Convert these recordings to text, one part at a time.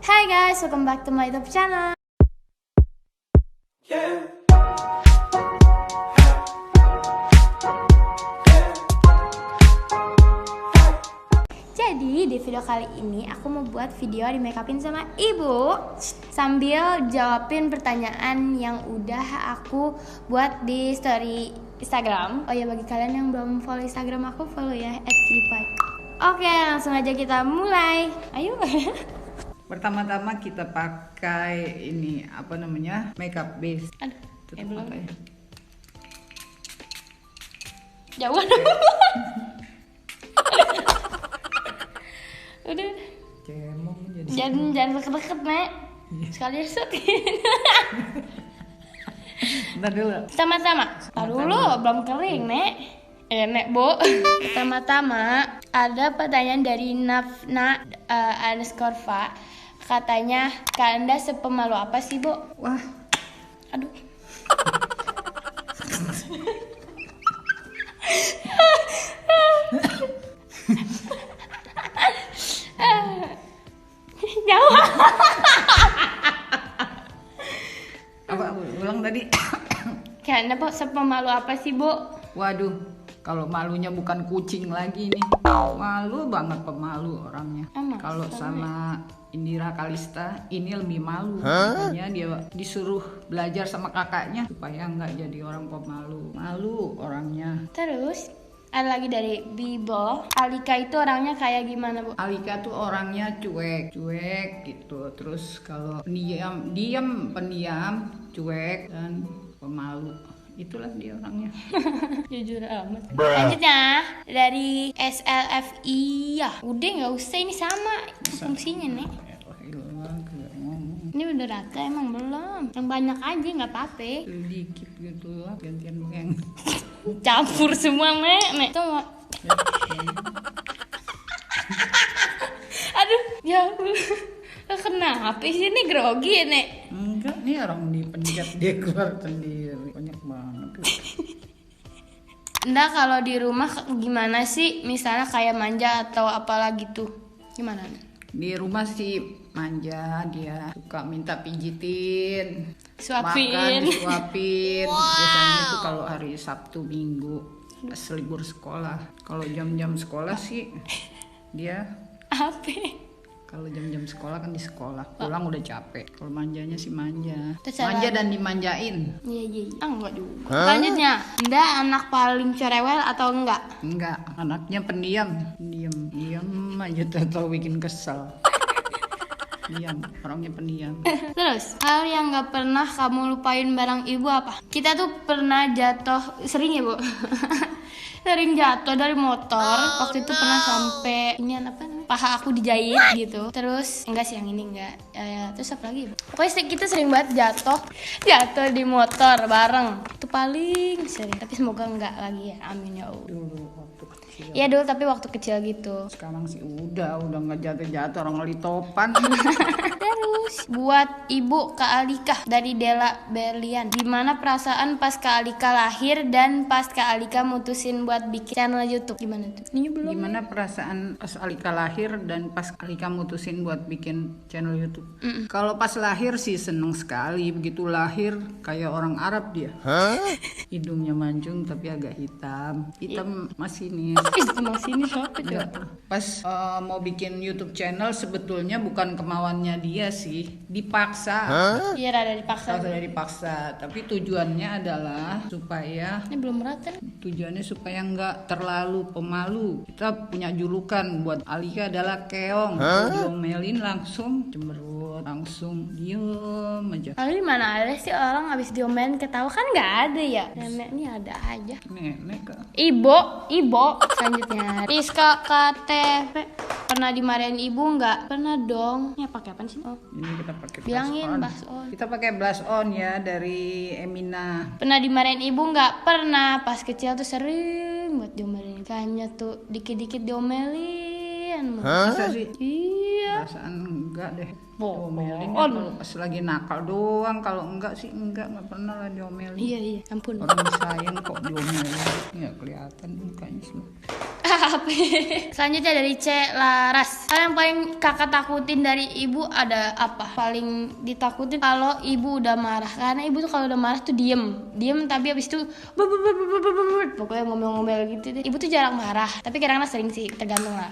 Hi guys, welcome back to my YouTube channel. Jadi di video kali ini aku mau buat video di make upin sama ibu sambil jawabin pertanyaan yang udah aku buat di story Instagram. Oh ya, bagi kalian yang belum follow Instagram aku, follow ya @kiripai. Oke, langsung aja kita mulai. Ayo. Pertama-tama kita pakai ini apa namanya, makeup base. Aduh, belum. Pakai. Jauhan. Udah. Cemong jadi. Jangan deket-deket, Nek. Sekali set. Bentar dulu. Pertama-tama. Dulu belum kering, Nek. Nek, Bu. Pertama-tama ada pertanyaan dari Nafna _fa. Katanya, Kak Anda sepemalu apa sih, Bu? Wah, Aduh. Jauh. apa ulang tadi? Kak Anda sepemalu apa sih, Bu? Waduh, kalau malunya bukan kucing lagi nih. Malu banget, pemalu orangnya. Emang, Kalau sama sama Indira Kalista ini lebih malu. Makanya dia disuruh belajar sama kakaknya supaya nggak jadi orang pemalu. Malu orangnya. Terus ada lagi dari Bibo. Alika itu orangnya kayak gimana, Bu? Alika tuh orangnya cuek gitu. Terus kalau pendiam, cuek dan pemalu. Itulah dia orangnya. Jujur amat. Lanjutnya dari SLFI ya. Udah nggak usah, ini sama fungsinya nih. Ini udah rata emang belum? Yang banyak aja nggak apa-apa. Dikit gitu lah, gantian yang Campur semua nek. Tuh. Aduh, ya kenapa sih ini grogi ya, Nek? enggak, nih orang dipencet dia keluar sendiri. Banyak banget. Nggak, kalau di rumah gimana sih? Misalnya kayak manja atau apalah gitu. Gimana? Di rumah sih manja, dia suka minta pijitin, Suapin. makan disuapin. Biasanya tuh kalau hari Sabtu Minggu pas libur sekolah. Kalau jam-jam sekolah sih dia, Apa? kalau jam-jam sekolah kan di sekolah, pulang udah capek. Kalau manjanya sih manja. Terserah. Manja dan dimanjain. Iya. Enggak juga. Selanjutnya, Nda anak paling cerewel atau enggak? Enggak, anaknya pendiam aja atau bikin kesel. Diam, orangnya pendiam. Terus, hal yang nggak pernah kamu lupain bareng ibu apa? Kita tuh pernah jatuh, sering ya, Bu? Sering jatuh dari motor. Waktu itu pernah sampai ini apa namanya? Paha aku dijahit gitu. Terus enggak sih, yang ini enggak. Terus apa lagi, Bu? Pokoknya kita sering banget jatuh di motor bareng. Itu paling sering. Tapi semoga enggak lagi ya. Amin ya Allah. Dulu waktu kecil. Iya dulu, tapi waktu kecil gitu. Sekarang sih udah nggak jatuh-jatuh, orang ngeli topan. Terus buat Ibu Kak Alika dari Dela Berlian, gimana perasaan pas Kak Alika lahir dan pas Kak Alika mutusin buat bikin channel YouTube? Gimana tuh? Ini belum. Gimana perasaan pas Alika lahir dan pas Alika mutusin buat bikin channel YouTube? Kalau pas lahir sih seneng sekali. Begitu lahir kayak orang Arab dia. Hidungnya mancung tapi agak hitam masinis. Emang sini siapa tuh? Enggak. Pas mau bikin YouTube channel sebetulnya bukan kemauannya dia sih, dipaksa. Iya, rada dipaksa. Sudah dipaksa, tapi tujuannya adalah supaya Ini belum merata. nggak terlalu pemalu. Kita punya julukan buat Alika adalah keong. Kalau diomelin langsung cemberut, langsung diem aja. Lalu di mana ada sih orang habis diomelin ketawa? Kan nggak ada ya. Nenek nih ada aja. Nenek kak. Ibu. Selanjutnya Rizka KTV, pernah dimarahin ibu nggak? Pernah dong. Ya pakai apa sih? Oh. Ini kita pakai Bilangin blush blush on. Kita pakai blush on ya dari Emina. Pernah dimarahin ibu nggak? Pernah. Pas kecil tuh sering buat diomelin. Kayaknya tuh dikit-dikit diomelin. Masa sih? Iya. Perasaan enggak deh. Bohong. Diomelin ya kalau pas lagi nakal doang. Kalau enggak sih nggak pernah lah diomelin. Iya, ampun. Orang sayang kok diomelin. Ya kelihatan mukanya semua. apa? Selanjutnya dari C. Laras. Hal yang paling kakak takutin dari ibu ada apa? Paling ditakutin kalau ibu udah marah. Karena ibu tuh kalau udah marah tuh diem tapi abis itu pokoknya ngomel-ngomel gitu deh. Ibu tuh jarang marah, tapi kadang-kadang sering sih, tergantung lah.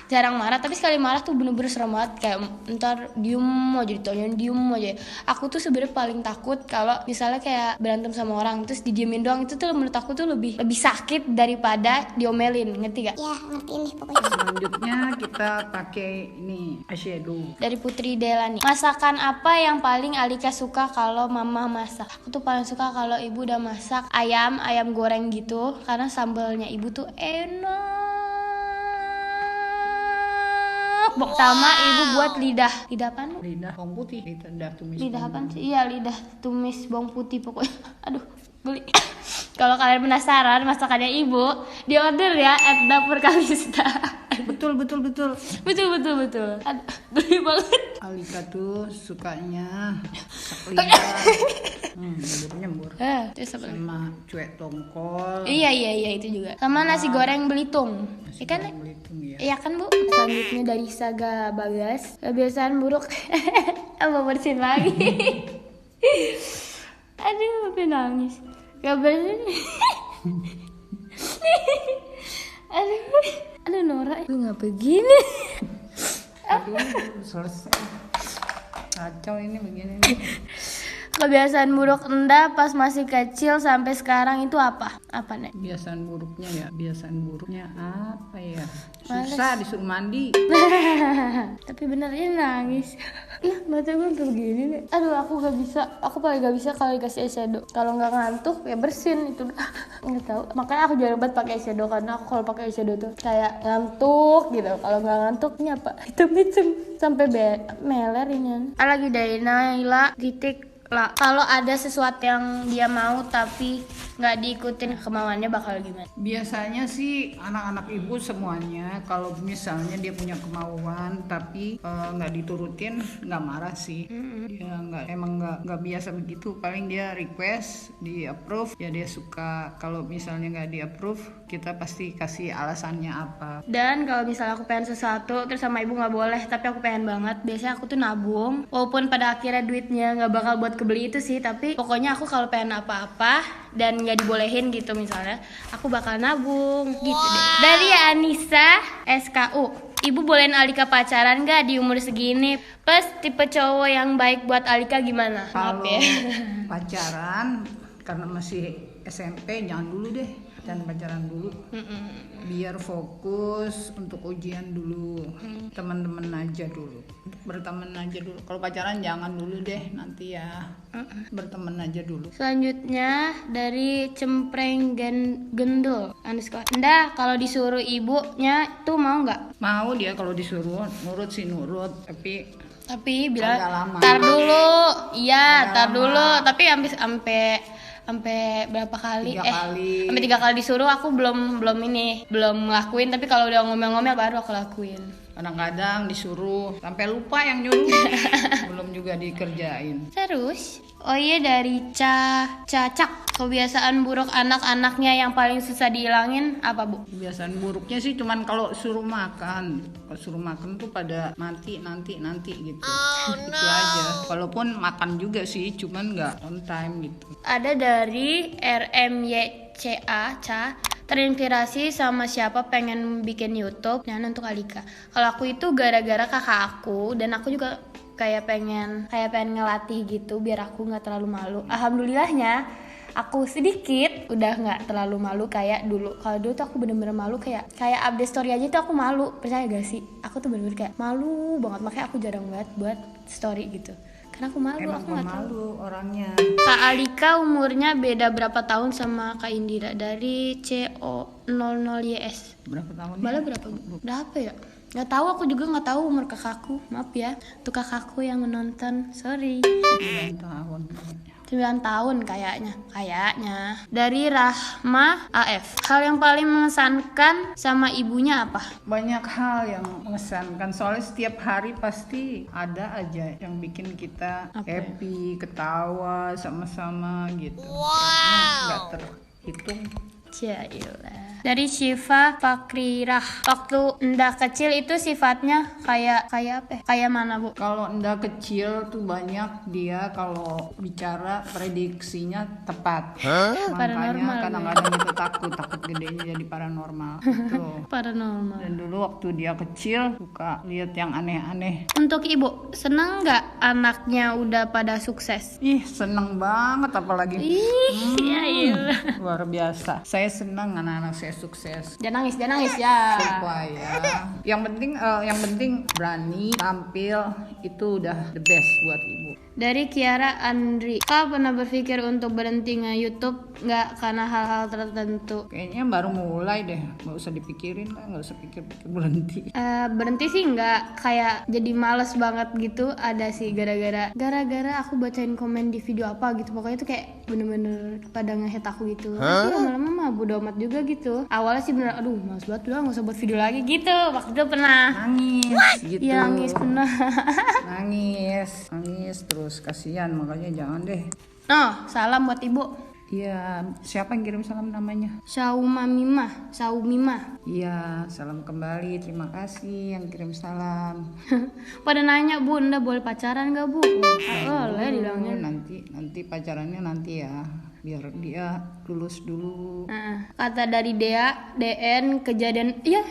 Jarang marah, tapi sekali marah tuh bener-bener serem banget. Kayak ntar diem aja, ditanyain diem aja. Aku tuh sebenarnya paling takut kalau misalnya kayak berantem sama orang terus didiemin doang. Itu tuh menurut aku tuh lebih sakit daripada diomelin, ngerti gak? Ya, ngertiin deh pokoknya. Selanjutnya kita pakai ini eyeshadow. Dari Putri Delani. Masakan apa yang paling Alika suka kalau mama masak? Aku tuh paling suka kalau ibu udah masak ayam goreng gitu, karena sambalnya ibu tuh enak. Sama ibu buat lidah apaan? Lidah bawang putih, lidah tumis. Lidah apaan sih? Iya, lidah tumis bawang putih pokoknya. Aduh, geli. Kalau kalian penasaran masakannya ibu, di order ya @dapurkalista. Betul. Betul. Aduh, geli banget. Alika tuh sukanya masak lidah. Nyembur. Terus apa lagi? Sama cuek tongkol. Iya itu juga. Sama nasi goreng Belitung. Nasi Ikan goreng Belitung ya. Iya kan Bu? Selanjutnya dari Saga Bagas. Kebiasaan buruk. Apa bersin lagi? Aduh, sampai nangis. Kabarnya. Aduh Nora, lu ngapa begini? Aduh, selesai. Kacau ini begini nih. Kebiasaan buruk Enda pas masih kecil sampai sekarang itu apa? Apa nih? Kebiasaan buruknya apa ya? Susah disuruh mandi. Tapi benernya nangis. Lah mata gue sampai begini nih. Aduh, aku paling gak bisa kalau dikasih eyeshadow. Kalau nggak ngantuk ya bersin itu. Nggak tahu. Makanya aku jarang banget pakai eyeshadow, karena aku kalau pakai eyeshadow tuh kayak ngantuk gitu. Kalau nggak ngantuk ini apa? Hitam sampai meler ini. Lagi dari Naila titik lah. Kalau ada sesuatu yang dia mau tapi nggak diikutin kemauannya bakal gimana? Biasanya sih anak-anak ibu semuanya kalau misalnya dia punya kemauan tapi nggak diturutin nggak marah sih. Dia nggak biasa begitu. Paling dia request di approve ya dia suka. Kalau misalnya nggak di approve kita pasti kasih alasannya apa. Dan kalau misalnya aku pengen sesuatu terus sama ibu nggak boleh tapi aku pengen banget, biasanya aku tuh nabung. Walaupun pada akhirnya duitnya nggak bakal buat kebeli itu sih, tapi pokoknya aku kalau pengen apa-apa dan nggak dibolehin gitu misalnya, aku bakal nabung gitu deh. Dari Anissa SKU. Ibu bolehin Alika pacaran gak di umur segini? Plus tipe cowok yang baik buat Alika gimana? Maaf Kalau ya. pacaran karena masih SMP jangan dulu deh. Dan pacaran dulu biar fokus untuk ujian dulu, teman-teman aja dulu, berteman aja dulu. Kalau pacaran jangan dulu deh, nanti ya berteman aja dulu. Selanjutnya dari Cempreng Gendul underscore. Nda, kalau disuruh ibunya tuh mau nggak? Mau dia kalau disuruh nurut sih nurut, tapi Bilang agak lama. tar dulu, iya Agak tar lama. dulu. Tapi sampai berapa kali? 3 kali. Sampai 3 kali disuruh aku belum ngelakuin. Tapi kalau udah ngomel-ngomel baru aku lakuin. Kadang-kadang disuruh sampai lupa yang nyuruh, belum juga dikerjain. Terus, oh iya dari Cacak. Kebiasaan buruk anak-anaknya yang paling susah dihilangin apa Bu? Kebiasaan buruknya sih cuman kalau suruh makan. Kalau suruh makan tuh pada nanti gitu. Itu aja. Walaupun makan juga sih, cuman nggak on time gitu. Ada dari RMYCA. Terinspirasi sama siapa pengen bikin YouTube? Nah, untuk Alika. Kalau aku itu gara-gara kakak aku, dan aku juga kayak pengen ngelatih gitu biar aku nggak terlalu malu. Alhamdulillahnya aku sedikit udah nggak terlalu malu kayak dulu. Kalau dulu tuh aku bener-bener malu, kayak update story aja tuh aku malu. Percaya gak sih? Aku tuh bener-bener kayak malu banget, makanya aku jarang banget buat story gitu. Karena aku malu, Emang aku nggak tahu. malu orangnya. Kak Alika umurnya beda berapa tahun sama Kak Indira? Dari CO00YS. Berapa tahun? Bala berapa? Berapa ya? Gak tahu, aku juga nggak tahu umur kakakku. Maaf ya, tuh kakakku yang menonton. Sorry. 9 tahun. 9 tahun kayaknya. Dari Rahma AF. Hal yang paling mengesankan sama ibunya apa? Banyak hal yang mengesankan, soalnya setiap hari pasti ada aja yang bikin kita Apa ya? happy, ketawa sama-sama gitu. Kayaknya nggak terhitung. Jailah. Dari Syifa Fakrirah. Waktu Enda kecil itu sifatnya kayak apa ya? Kayak mana, Bu? Kalau Enda kecil tuh banyak dia kalau bicara prediksinya tepat. Makanya Paranormal, kadang-kadang itu takut gedenya jadi paranormal gitu. Paranormal. Dan dulu waktu dia kecil suka lihat yang aneh-aneh. Untuk Ibu, seneng nggak anaknya udah pada sukses? Ih, seneng banget apalagi. Ya iya. Luar biasa. Saya senang anak-anak saya sukses. Jangan nangis ya. Supaya yang penting berani tampil itu udah the best buat ibu. Dari Kiara Andri, Kak pernah berpikir untuk berhenti nge-YouTube nggak karena hal-hal tertentu? Kayaknya baru mulai deh, nggak usah dipikirin lah, nggak usah pikir-pikir berhenti. Berhenti sih nggak, kayak jadi males banget gitu. Ada sih gara-gara aku bacain komen di video apa gitu, pokoknya tuh kayak bener-bener pada nge-hate aku gitu. Tapi lama-lama mah bodo amat juga gitu. Awalnya sih bener, aduh males banget udah nggak usah buat video lagi gitu. Waktu itu pernah Nangis gitu. Iya nangis pernah. nangis terus kasihan, makanya jangan deh. Oh, salam buat Ibu. Iya, siapa yang kirim salam namanya? Saumimah. Iya, salam kembali. Terima kasih yang kirim salam. Pada nanya, Bu, Anda boleh pacaran gak, Bu? Boleh bilangnya. Nanti pacarannya nanti ya, biar dia lulus dulu. Kata dari Dea, DN kejadian, iya.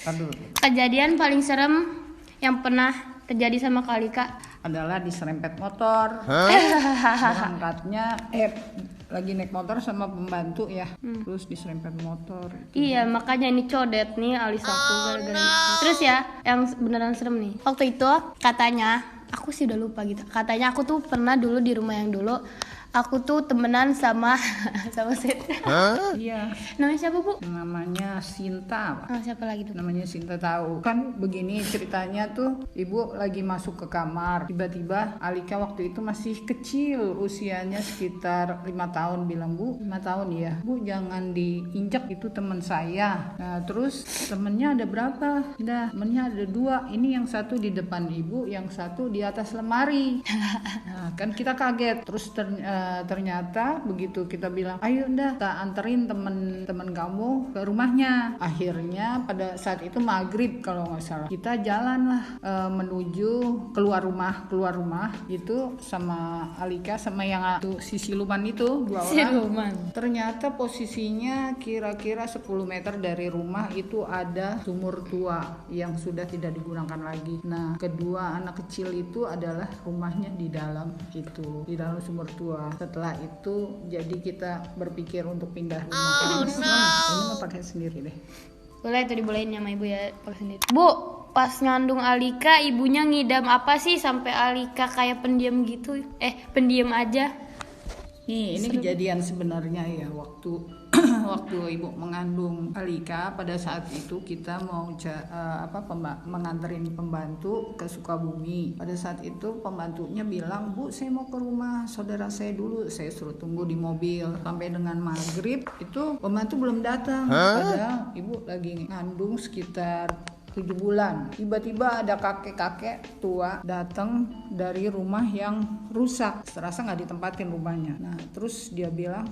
Aduh. Kejadian paling serem yang pernah terjadi sama Kalika Adalah diserempet motor. Berangkatnya lagi naik motor sama pembantu ya. Terus diserempet motor. Iya, makanya ini codet nih alis aku gara-gara itu. Terus ya, yang beneran serem nih. Waktu itu katanya, aku sih udah lupa gitu. Katanya aku tuh pernah dulu di rumah yang dulu, aku tuh temenan sama Iya. namanya siapa, Bu? Namanya Sinta. Siapa lagi tuh? Namanya Sinta tahu. Kan begini ceritanya tuh, ibu lagi masuk ke kamar. Tiba-tiba Alika waktu itu masih kecil, usianya sekitar 5 tahun. Bilang, Bu, 5 tahun ya. Bu, jangan diinjak, itu teman saya. Nah, terus temennya ada berapa? Temennya ada 2. Ini yang satu di depan ibu, yang satu di atas lemari. Nah, kan kita kaget. Terus ternyata begitu kita bilang, ayo dah kita anterin temen kamu ke rumahnya. Akhirnya pada saat itu maghrib kalau nggak salah, kita jalan lah menuju keluar rumah itu sama Alika sama yang itu si siluman itu 2 orang. Siluman. Ternyata posisinya kira-kira 10 meter dari rumah itu ada sumur tua yang sudah tidak digunakan lagi. Nah, kedua anak kecil itu adalah rumahnya di dalam itu, di dalam sumur tua. Setelah itu jadi kita berpikir untuk pindah rumah. Ini mau pakai sendiri deh. Boleh itu dibolehin sama ibu ya, pakai sendiri. Bu, pas ngandung Alika ibunya ngidam apa sih sampai Alika kayak pendiam gitu? Pendiam aja. Ini kejadian sebenarnya ya waktu ibu mengandung Alika. Pada saat itu kita mau menganterin pembantu ke Sukabumi. Pada saat itu pembantunya bilang, Bu, saya mau ke rumah saudara saya dulu. Saya suruh tunggu di mobil sampai dengan maghrib. Itu pembantu belum datang. Padahal ibu lagi ngandung sekitar 7 bulan. Tiba-tiba ada kakek-kakek tua datang dari rumah yang rusak, terasa nggak ditempatin rumahnya. Nah, terus dia bilang,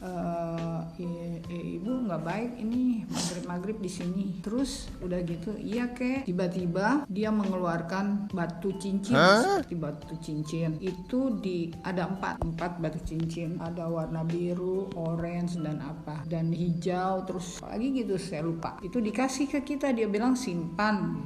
ibu nggak baik ini maghrib di sini. Terus udah gitu, iya kek. Tiba-tiba dia mengeluarkan batu cincin, seperti batu cincin. Itu ada 4 batu cincin. Ada warna biru, orange dan hijau. Terus lagi gitu saya lupa. Itu dikasih ke kita, dia bilang simpan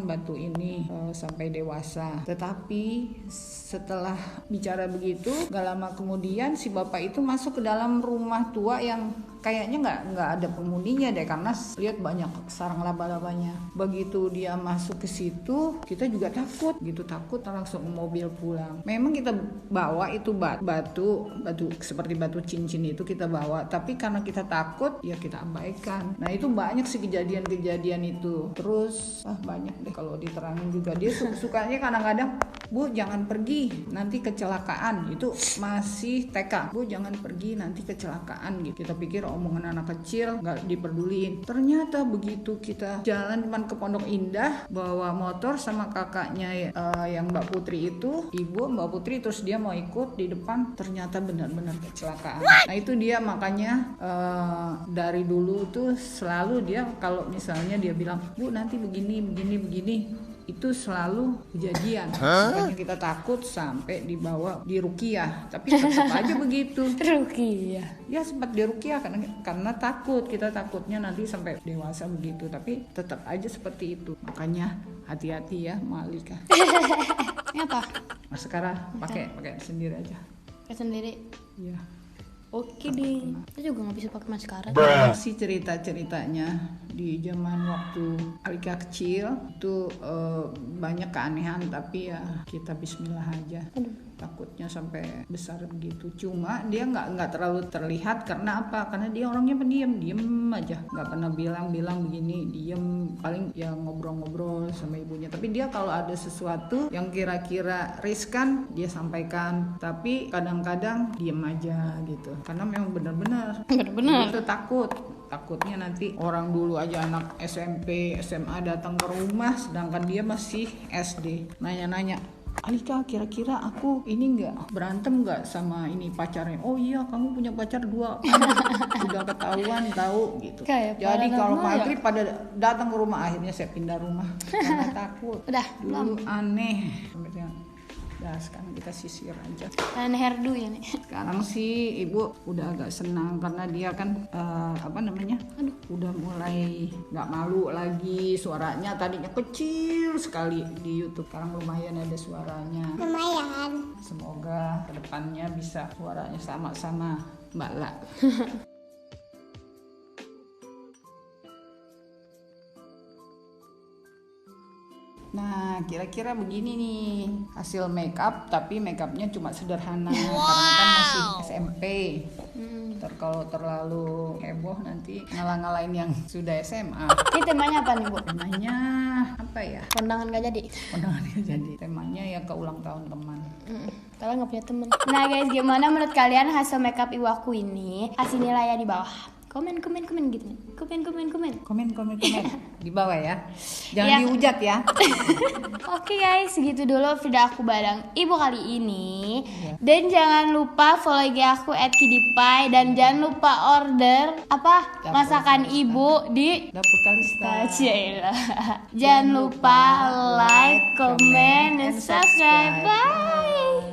batu ini sampai dewasa. Tetapi setelah bicara begitu, gak lama kemudian si bapak itu masuk ke dalam rumah tua yang kayaknya nggak ada penghuninya deh, karena lihat banyak sarang laba-labanya. Begitu dia masuk ke situ, kita juga takut langsung mobil pulang. Memang kita bawa itu batu seperti batu cincin itu kita bawa, tapi karena kita takut ya kita abaikan. Nah, itu banyak sih kejadian itu. Terus banyak deh kalau diterangin juga. Dia sukanya kadang-kadang Bu jangan pergi nanti kecelakaan. Itu masih TK. Bu jangan pergi nanti kecelakaan gitu. Kita pikir omongan anak kecil nggak diperduliin. Ternyata begitu kita jalan cuman ke Pondok Indah bawa motor sama kakaknya yang Mbak Putri itu, ibu Mbak Putri, terus dia mau ikut di depan, ternyata benar-benar kecelakaan. Nah itu dia makanya dari dulu tuh selalu dia kalau misalnya dia bilang Bu nanti begini itu selalu kejadian. Makanya kita takut sampai dibawa di ruqyah, tapi tetap aja begitu. Ruqyah. Ya sempat di ruqyah karena takut, kita takutnya nanti sampai dewasa begitu, tapi tetap aja seperti itu. Makanya hati-hati ya Malika. Ini apa? Sekarang pakai sendiri aja. Pakai sendiri. Iya. Oke deh. Kita juga nggak bisa pakai maskara. Sih cerita-ceritanya di zaman waktu Alika kecil itu banyak keanehan, tapi ya kita Bismillah aja. Takutnya sampai besar begitu. Cuma dia nggak terlalu terlihat karena apa? Karena dia orangnya pendiam, diem aja, nggak pernah bilang begini, diem, paling ya ngobrol-ngobrol sama ibunya. Tapi dia kalau ada sesuatu yang kira-kira riskan dia sampaikan, tapi kadang-kadang diem aja gitu. Karena memang benar-benar itu takutnya nanti orang dulu aja anak SMP, SMA datang ke rumah sedangkan dia masih SD, nanya-nanya, Alika kira-kira aku ini nggak berantem nggak sama ini pacarnya? Oh iya kamu punya pacar 2 udah ketahuan tahu gitu. Kayak jadi kalau paranormal maghrib pada datang ke rumah, akhirnya saya pindah rumah karena takut. Udah dulu aneh. Nah, sekarang kita sisir aja. Dan hairdo ya nih. Sekarang sih ibu udah agak senang karena dia kan udah mulai nggak malu lagi, suaranya tadinya kecil sekali di YouTube, sekarang lumayan ada suaranya. Lumayan. Semoga kedepannya bisa suaranya sama-sama Mbak La. Nah, kira-kira begini nih hasil makeup, tapi makeupnya cuma sederhana karena kan masih SMP. Ntar kalau terlalu heboh nanti ngalah-ngalahin yang sudah SMA. Ini temanya apa nih Bu? Temanya apa ya? Kondangan gak jadi. Kondangan gak jadi. Temanya ya ke ulang tahun teman. Kalian gak punya temen. Nah guys, gimana menurut kalian hasil makeup ibu aku ini? Kasih nilai ya di bawah. Komen gitu. Komen. Di bawah ya. Jangan dihujat ya. Oke guys, segitu dulu video aku bareng ibu kali ini. Dan jangan lupa follow IG aku @kidipie dan jangan lupa order masakan ibu di Dapur Kalista. Jangan lupa like, comment, dan subscribe. Bye.